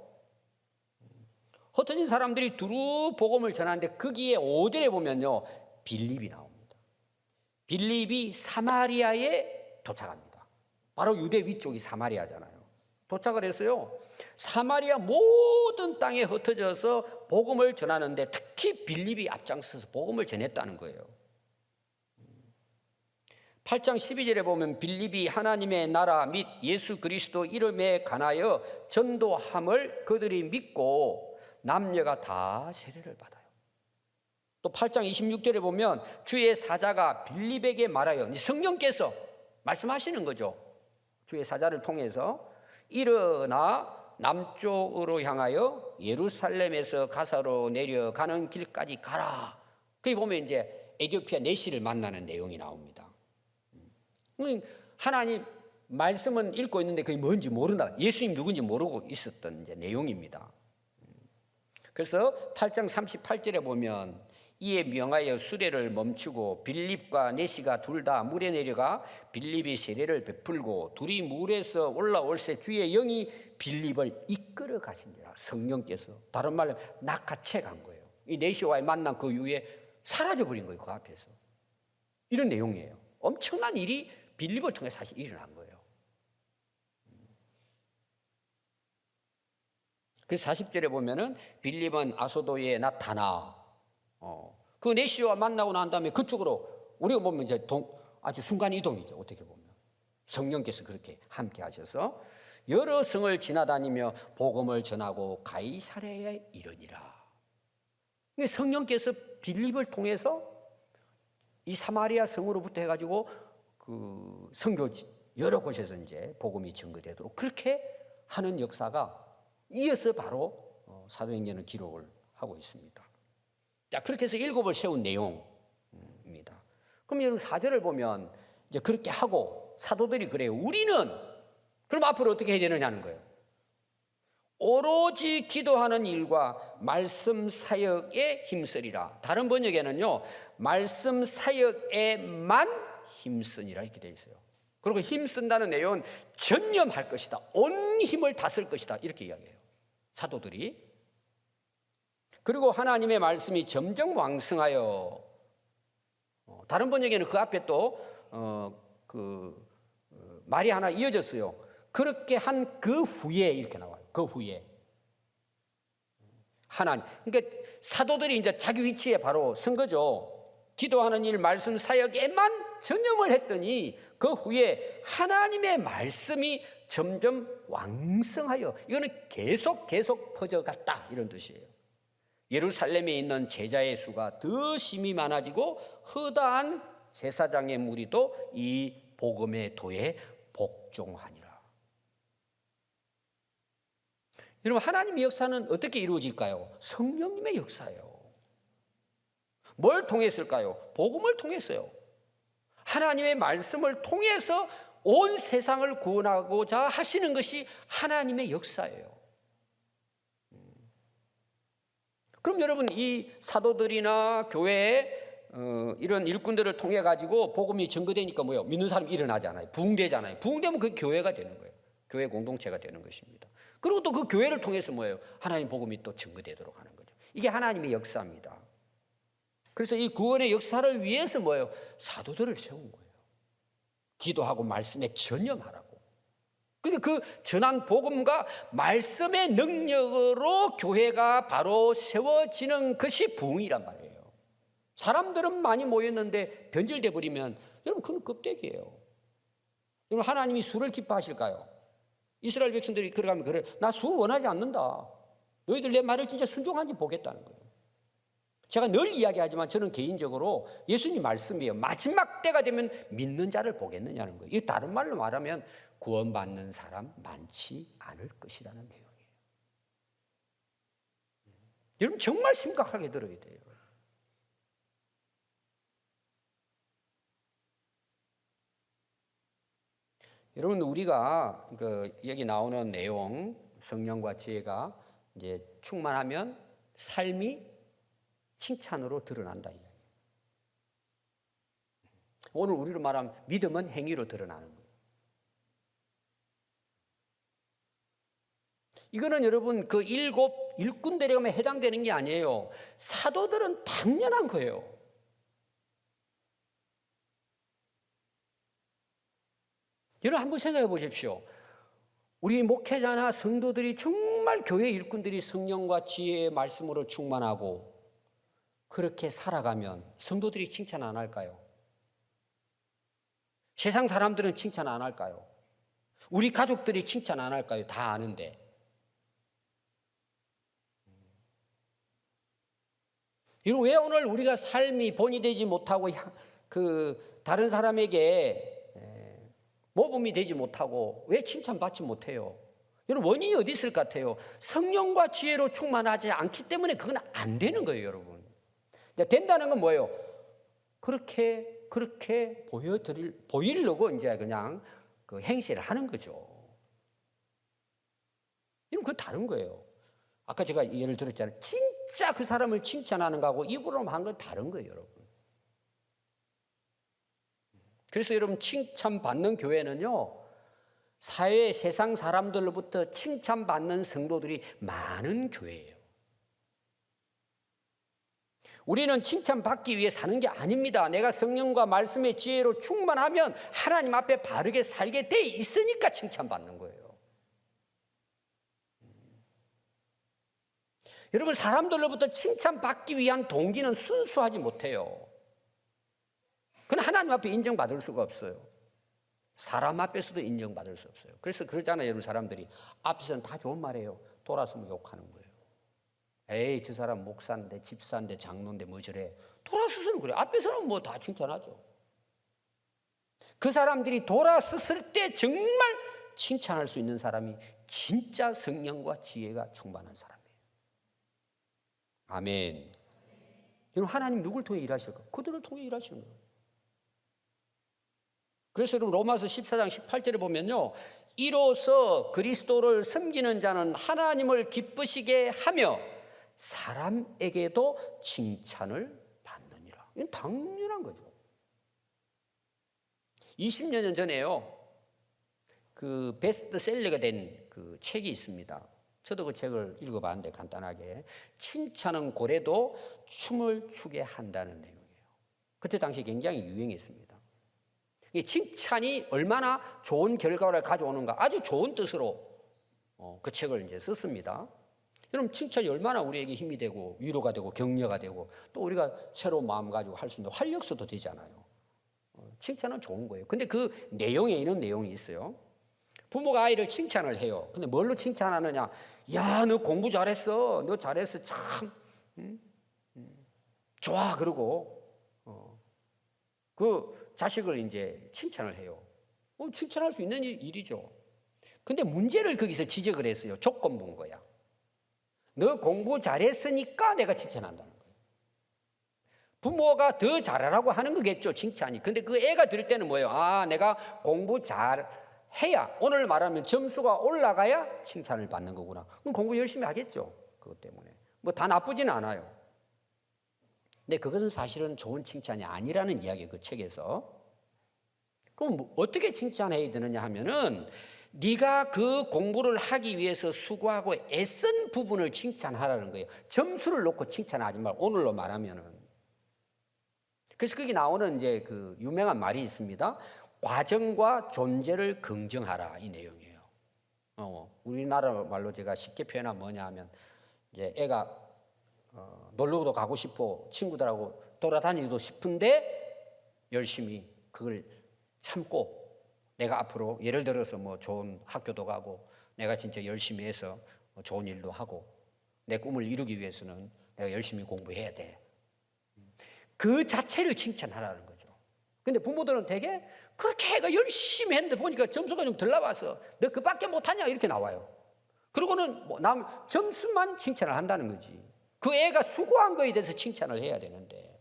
흩어진 사람들이 두루 복음을 전하는데 거기에 5절에 보면요 빌립이 나옵니다. 빌립이 사마리아에 도착합니다. 바로 유대 위쪽이 사마리아잖아요. 도착을 했어요. 사마리아 모든 땅에 흩어져서 복음을 전하는데 특히 빌립이 앞장서서 복음을 전했다는 거예요. 8장 12절에 보면 빌립이 하나님의 나라 및 예수 그리스도 이름에 관하여 전도함을 그들이 믿고 남녀가 다 세례를 받아요. 또 8장 26절에 보면 주의 사자가 빌립에게 말하여, 성령께서 말씀하시는 거죠. 주의 사자를 통해서 일어나 남쪽으로 향하여 예루살렘에서 가사로 내려가는 길까지 가라. 거기 보면 이제 에티오피아 내시를 만나는 내용이 나옵니다. 하나님 말씀은 읽고 있는데 그게 뭔지 모른다. 예수님 누군지 모르고 있었던 이제 내용입니다. 그래서 8장 38절에 보면 이에 명하여 수레를 멈추고 빌립과 내시가 둘 다 물에 내려가 빌립이 세례를 베풀고 둘이 물에서 올라올새 주의 영이 빌립을 이끌어 가신지라. 성령께서 다른 말로 낚아채 간 거예요. 이 내시와의 만남 그 이후에 사라져버린 거예요. 그 앞에서. 이런 내용이에요. 엄청난 일이 빌립을 통해 사실 일어난 거예요. 그래서 40절에 보면은 빌립은 아소도에 나타나 그 내시와 만나고 난 다음에 그쪽으로 우리가 보면 이제 아주 순간 이동이죠. 어떻게 보면 성령께서 그렇게 함께 하셔서 여러 성을 지나다니며 복음을 전하고 가이사랴에 이르니라. 성령께서 빌립을 통해서 이 사마리아 성으로부터 해가지고 그 선교 여러 곳에서 이제 복음이 증거되도록 그렇게 하는 역사가 이어서 바로 사도행전은 기록을 하고 있습니다. 자, 그렇게 해서 7을 세운 내용입니다. 그럼 여러분 4절을 보면 이제 그렇게 하고 사도들이 그래요. 우리는 그럼 앞으로 어떻게 해야 되느냐는 거예요. 오로지 기도하는 일과 말씀 사역에 힘쓰리라. 다른 번역에는요, 말씀 사역에만 힘쓰니라 이렇게 되어 있어요. 그리고 힘쓴다는 내용은 전념할 것이다. 온 힘을 다 쓸 것이다. 이렇게 이야기해요. 사도들이. 그리고 하나님의 말씀이 점점 왕성하여, 다른 번역에는 그 앞에 또 말이 하나 이어졌어요. 그렇게 한 그 후에 이렇게 나와요. 그 후에 하나님, 그러니까 사도들이 이제 자기 위치에 바로 선 거죠. 기도하는 일, 말씀 사역에만 전념을 했더니 그 후에 하나님의 말씀이 점점 왕성하여, 이거는 계속 퍼져갔다 이런 뜻이에요. 예루살렘에 있는 제자의 수가 더 심히 많아지고 허다한 제사장의 무리도 이 복음의 도에 복종하니라. 여러분, 하나님의 역사는 어떻게 이루어질까요? 성령님의 역사예요. 뭘 통했을까요? 복음을 통했어요. 하나님의 말씀을 통해서 온 세상을 구원하고자 하시는 것이 하나님의 역사예요. 그럼 여러분, 이 사도들이나 교회에 이런 일꾼들을 통해 가지고 복음이 증거되니까 뭐예요? 믿는 사람이 일어나잖아요. 부흥되잖아요. 부흥되면 그 교회가 되는 거예요. 교회 공동체가 되는 것입니다. 그리고 또 그 교회를 통해서 뭐예요? 하나님 복음이 또 증거되도록 하는 거죠. 이게 하나님의 역사입니다. 그래서 이 구원의 역사를 위해서 뭐예요? 사도들을 세운 거예요. 기도하고 말씀에 전념하라고. 그러니까 그 전한 복음과 말씀의 능력으로 교회가 바로 세워지는 것이 부흥이란 말이에요. 사람들은 많이 모였는데 변질돼 버리면 여러분 그건 껍데기예요. 여러분, 하나님이 수를 기뻐하실까요? 이스라엘 백성들이 그러가면 그래, 나 수 원하지 않는다. 너희들 내 말을 진짜 순종한지 보겠다는 거예요. 제가 늘 이야기하지만 저는 개인적으로 예수님 말씀이에요. 마지막 때가 되면 믿는 자를 보겠느냐는 거예요. 이 다른 말로 말하면 구원받는 사람 많지 않을 것이라는 내용이에요. 여러분, 정말 심각하게 들어야 돼요. 여러분, 우리가 여기 나오는 내용, 성령과 지혜가 이제 충만하면 삶이 칭찬으로 드러난다 이야기예요. 오늘 우리로 말하면 믿음은 행위로 드러나는 거예요. 이거는 여러분 그 7 일꾼 대령에 해당되는 게 아니에요. 사도들은 당연한 거예요. 여러분 한번 생각해 보십시오. 우리 목회자나 성도들이 정말 교회 일꾼들이 성령과 지혜의 말씀으로 충만하고 그렇게 살아가면 성도들이 칭찬 안 할까요? 세상 사람들은 칭찬 안 할까요? 우리 가족들이 칭찬 안 할까요? 다 아는데. 여러분, 왜 오늘 우리가 삶이 본이 되지 못하고 다른 사람에게 모범이 되지 못하고 왜 칭찬받지 못해요? 여러분, 원인이 어디 있을 것 같아요? 성령과 지혜로 충만하지 않기 때문에 그건 안 되는 거예요, 여러분. 된다는 건 뭐예요? 그렇게 보이려고 이제 그냥 그 행세를 하는 거죠. 이건 그건 다른 거예요. 아까 제가 예를 들었잖아요. 진짜 그 사람을 칭찬하는 거하고 입으로 한 건 다른 거예요, 여러분. 그래서 여러분, 칭찬받는 교회는요, 사회 세상 사람들로부터 칭찬받는 성도들이 많은 교회예요. 우리는 칭찬받기 위해 사는 게 아닙니다. 내가 성령과 말씀의 지혜로 충만하면 하나님 앞에 바르게 살게 돼 있으니까 칭찬받는 거예요. 여러분, 사람들로부터 칭찬받기 위한 동기는 순수하지 못해요. 그건 하나님 앞에 인정받을 수가 없어요. 사람 앞에서도 인정받을 수 없어요. 그래서 그러잖아요. 여러분, 사람들이 앞에서는 다 좋은 말이에요. 돌아서면 욕하는 거예요. 에이, 저 사람 목사인데 집사인데 장로인데 뭐 저래. 돌아서서는 그래. 앞에서는 뭐 다 칭찬하죠. 그 사람들이 돌아섰을 때 정말 칭찬할 수 있는 사람이 진짜 성령과 지혜가 충만한 사람이에요. 아멘. 여러분, 하나님 누굴 통해 일하실까? 그들을 통해 일하시는 거예요. 그래서 여러분 로마서 14장 18절에 보면요, 이로써 그리스도를 섬기는 자는 하나님을 기쁘시게 하며 사람에게도 칭찬을 받느니라. 이건 당연한 거죠. 20여 년 전에요, 그 베스트셀러가 된 그 책이 있습니다. 저도 그 책을 읽어봤는데 간단하게, 칭찬은 고래도 춤을 추게 한다는 내용이에요. 그때 당시 굉장히 유행했습니다. 이 칭찬이 얼마나 좋은 결과를 가져오는가, 아주 좋은 뜻으로 그 책을 이제 썼습니다. 여러분, 칭찬이 얼마나 우리에게 힘이 되고 위로가 되고 격려가 되고 또 우리가 새로운 마음 가지고 할 수 있는 활력소도 되잖아요. 칭찬은 좋은 거예요. 근데 그 내용에 이런 내용이 있어요. 부모가 아이를 칭찬을 해요. 근데 뭘로 칭찬하느냐? 야, 너 공부 잘했어. 너 잘했어. 참 좋아. 그러고 그 자식을 이제 칭찬을 해요. 칭찬할 수 있는 일이죠. 근데 문제를 거기서 지적을 했어요. 조건부인 거야. 너 공부 잘했으니까 내가 칭찬한다는 거예요. 부모가 더 잘하라고 하는 거겠죠, 칭찬이. 근데 그 애가 들을 때는 뭐예요? 아, 내가 공부 잘해야, 오늘 말하면 점수가 올라가야 칭찬을 받는 거구나. 그럼 공부 열심히 하겠죠, 그것 때문에. 뭐 다 나쁘지는 않아요. 근데 그것은 사실은 좋은 칭찬이 아니라는 이야기예요, 그 책에서. 그럼 뭐 어떻게 칭찬해야 되느냐 하면은, 네가 그 공부를 하기 위해서 수고하고 애쓴 부분을 칭찬하라는 거예요. 점수를 놓고 칭찬하지 말고, 오늘로 말하면은. 그래서 거기 나오는 이제 그 유명한 말이 있습니다. 과정과 존재를 긍정하라, 이 내용이에요. 우리나라 말로 제가 쉽게 표현하면 뭐냐 하면, 이제 애가 놀러도 가고 싶어, 친구들하고 돌아다니고 싶은데 열심히 그걸 참고, 내가 앞으로 예를 들어서 뭐 좋은 학교도 가고 내가 진짜 열심히 해서 좋은 일도 하고 내 꿈을 이루기 위해서는 내가 열심히 공부해야 돼. 그 자체를 칭찬하라는 거죠. 근데 부모들은 되게 그렇게 애가 열심히 했는데 보니까 점수가 좀 덜 나와서 너 그밖에 못하냐 이렇게 나와요. 그러고는 뭐 점수만 칭찬을 한다는 거지. 그 애가 수고한 거에 대해서 칭찬을 해야 되는데,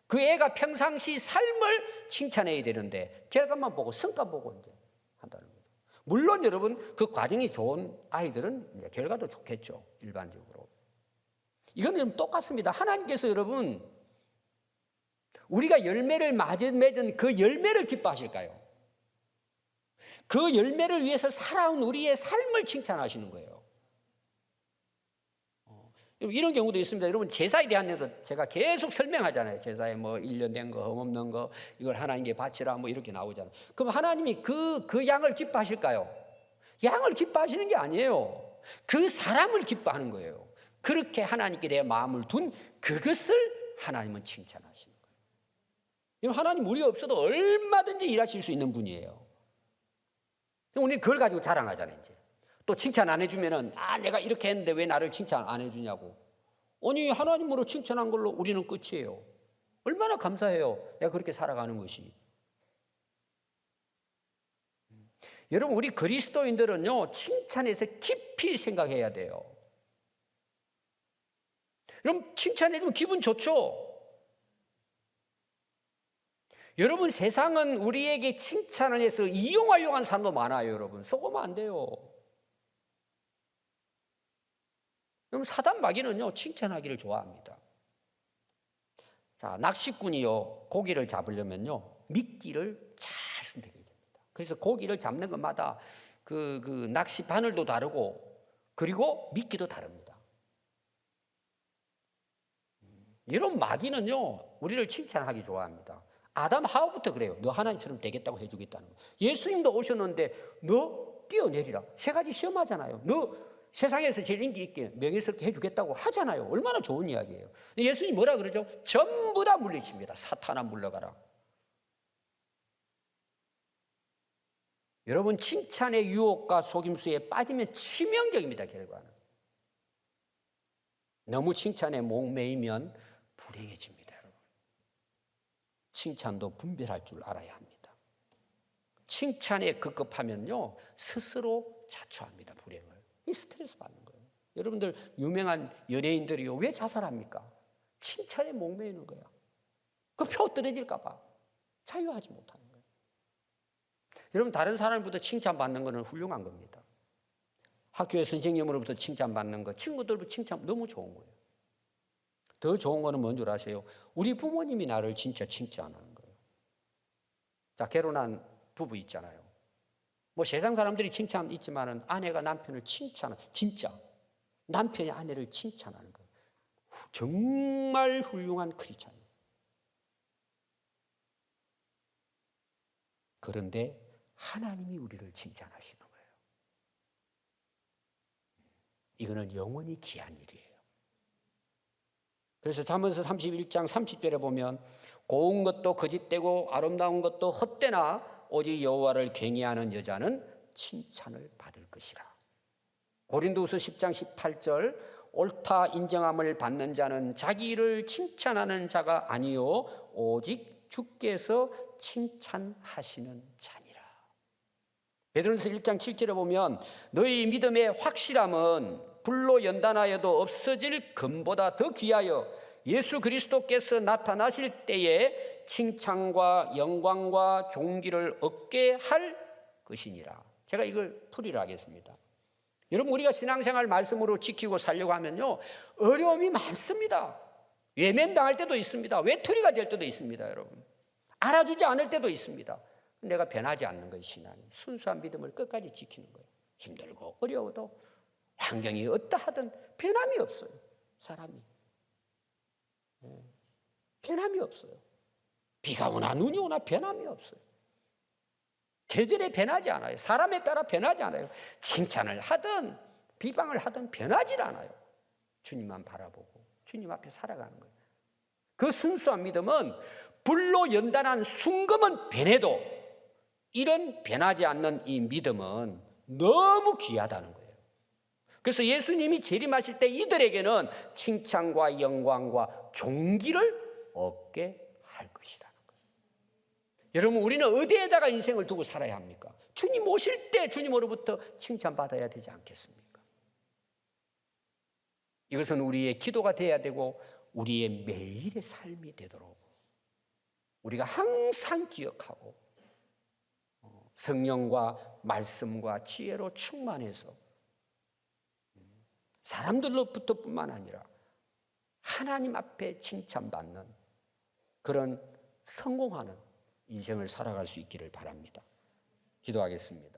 그 애가 평상시 삶을 칭찬해야 되는데 결과만 보고 성과 보고 이제 한다는 거죠. 물론 여러분, 그 과정이 좋은 아이들은 이제 결과도 좋겠죠, 일반적으로. 이건 좀 똑같습니다. 하나님께서 여러분, 우리가 열매를 맺은 그 열매를 기뻐하실까요? 그 열매를 위해서 살아온 우리의 삶을 칭찬하시는 거예요. 이런 경우도 있습니다. 여러분, 제사에 대한 일도 제가 계속 설명하잖아요. 제사에 뭐 1년 된 거, 흠없는 거, 이걸 하나님께 바치라, 뭐 이렇게 나오잖아요. 그럼 하나님이 그 양을 기뻐하실까요? 양을 기뻐하시는 게 아니에요. 그 사람을 기뻐하는 거예요. 그렇게 하나님께 내 마음을 둔 그것을 하나님은 칭찬하시는 거예요. 하나님, 우리가 없어도 얼마든지 일하실 수 있는 분이에요. 우리는 그걸 가지고 자랑하잖아요, 이제. 또 칭찬 안 해주면은, 아, 내가 이렇게 했는데 왜 나를 칭찬 안 해주냐고. 아니, 하나님으로 칭찬한 걸로 우리는 끝이에요. 얼마나 감사해요, 내가 그렇게 살아가는 것이. 여러분, 우리 그리스도인들은요, 칭찬에서 깊이 생각해야 돼요. 여러분, 칭찬해주면 기분 좋죠? 여러분, 세상은 우리에게 칭찬을 해서 이용하려고 하는 사람도 많아요, 여러분. 속으면 안 돼요. 그럼 사단 마귀는요, 칭찬하기를 좋아합니다. 자, 낚시꾼이요, 고기를 잡으려면요, 미끼를 잘 선택해야 됩니다. 그래서 고기를 잡는 것마다 그 낚시 바늘도 다르고, 그리고 미끼도 다릅니다. 이런 마귀는요, 우리를 칭찬하기 좋아합니다. 아담 하와부터 그래요. 너 하나님처럼 되겠다고 해주겠다는 거예요. 예수님도 오셨는데 너 뛰어내리라. 세 가지 시험하잖아요. 너 세상에서 제일 인기 있게 명예스럽게 해주겠다고 하잖아요. 얼마나 좋은 이야기예요. 예수님이 뭐라 그러죠? 전부 다 물리칩니다. 사탄아, 물러가라. 여러분, 칭찬의 유혹과 속임수에 빠지면 치명적입니다, 결과는. 너무 칭찬에 목매이면 불행해집니다. 칭찬도 분별할 줄 알아야 합니다. 칭찬에 급급하면요 스스로 자초합니다. 불행을. 이 스트레스 받는 거예요. 여러분들 유명한 연예인들이요 왜 자살합니까? 칭찬에 목매이는 거야. 그 표 떨어질까 봐 자유하지 못하는 거예요. 여러분 다른 사람부터 칭찬받는 거는 훌륭한 겁니다. 학교의 선생님으로부터 칭찬받는 거, 친구들부터 칭찬 너무 좋은 거예요. 더 좋은 거는 뭔 줄 아세요? 우리 부모님이 나를 진짜 칭찬하는 거예요. 자, 결혼한 부부 있잖아요. 뭐 세상 사람들이 칭찬 있지만은 아내가 남편을 칭찬하는, 진짜 남편이 아내를 칭찬하는 거예요. 정말 훌륭한 크리스찬이에요. 그런데 하나님이 우리를 칭찬하시는 거예요. 이거는 영원히 귀한 일이에요. 그래서 잠언서 31장 30절에 보면 고운 것도 거짓되고 아름다운 것도 헛되나 오직 여호와를 경외하는 여자는 칭찬을 받을 것이라. 고린도후서 10장 18절 옳다 인정함을 받는 자는 자기 일을 칭찬하는 자가 아니요 오직 주께서 칭찬하시는 자니라. 베드로전서 1장 7절에 보면 너희 믿음의 확실함은 불로 연단하여도 없어질 금보다 더 귀하여 예수 그리스도께서 나타나실 때에 칭찬과 영광과 존귀를 얻게 할 것이니라. 제가 이걸 풀이를 하겠습니다. 여러분 우리가 신앙생활 말씀으로 지키고 살려고 하면요 어려움이 많습니다. 외면당할 때도 있습니다. 외톨이가 될 때도 있습니다. 여러분 알아주지 않을 때도 있습니다. 내가 변하지 않는 거예요. 신앙이 순수한 믿음을 끝까지 지키는 거예요. 힘들고 어려워도 환경이 어떠하든 변함이 없어요. 사람이 변함이 없어요. 비가 오나 눈이 오나 변함이 없어요. 계절에 변하지 않아요. 사람에 따라 변하지 않아요. 칭찬을 하든 비방을 하든 변하지 않아요. 주님만 바라보고 주님 앞에 살아가는 거예요. 그 순수한 믿음은 불로 연단한 순금은 변해도 이런 변하지 않는 이 믿음은 너무 귀하다는 거예요. 그래서 예수님이 재림하실 때 이들에게는 칭찬과 영광과 존귀를 얻게 할 것이라는 거예요. 여러분 우리는 어디에다가 인생을 두고 살아야 합니까? 주님 오실 때 주님으로부터 칭찬받아야 되지 않겠습니까? 이것은 우리의 기도가 되어야 되고 우리의 매일의 삶이 되도록 우리가 항상 기억하고 성령과 말씀과 지혜로 충만해서 사람들로부터 뿐만 아니라 하나님 앞에 칭찬받는 그런 성공하는 인생을 살아갈 수 있기를 바랍니다. 기도하겠습니다.